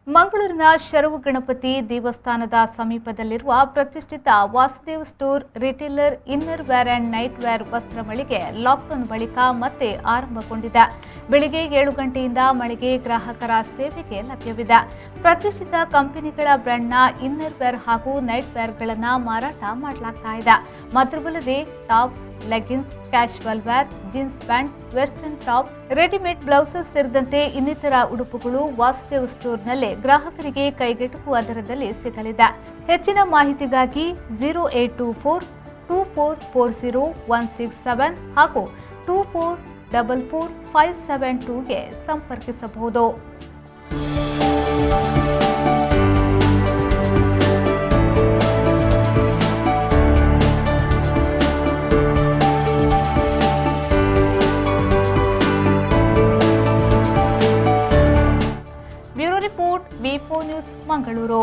ಮಂಗಳೂರಿನ ಶರವು ಗಣಪತಿ ದೇವಸ್ಥಾನದ ಸಮೀಪದಲ್ಲಿರುವ ಪ್ರತಿಷ್ಠಿತ Vasudev store retailer inner wear and night wear ವಸ್ತ್ರ ಮಳಿಗೆ ಲಾಕ್ಡೌನ್ ಬಳಿಕ ಮತ್ತೆ ಆರಂಭಗೊಂಡಿದೆ. ಬೆಳಿಗ್ಗೆ 7 ಗಂಟೆಯಿಂದ ಮಳಿಗೆ ಗ್ರಾಹಕರ ಸೇವೆಗೆ ಲಭ್ಯವಿದೆ. ಪ್ರತಿಷ್ಠಿತ ಕಂಪನಿಗಳ ಬ್ರ್ಯಾಂಡ್ನ ಇನ್ನರ್ ವೇರ್ ಹಾಗೂ ನೈಟ್ ವೇರ್ಗಳನ್ನು ಮಾರಾಟ ಮಾಡಲಾಗ್ತಾ ಇದೆ. ಮಾತ್ರವಲ್ಲದೆ tops, leggings, casual wear, jeans pant, western top, readymade blouses ಸೇರಿದಂತೆ ಇನ್ನಿತರ ಉಡುಪುಗಳು ವಾಸುದೇವ್ ಸ್ಟೋರ್ನಲ್ಲಿ ಗ್ರಾಹಕರಿಗೆ ಕೈಗೆಟುಕುವ ದರದಲ್ಲಿ ಸಿಗಲಿದೆ. ಹೆಚ್ಚಿನ ಮಾಹಿತಿಗಾಗಿ 0824 2440167 ಹಾಗೂ 24444572ಗೆ ಸಂಪರ್ಕಿಸಬಹುದು. Bureau report, V4 news, Mangaluru.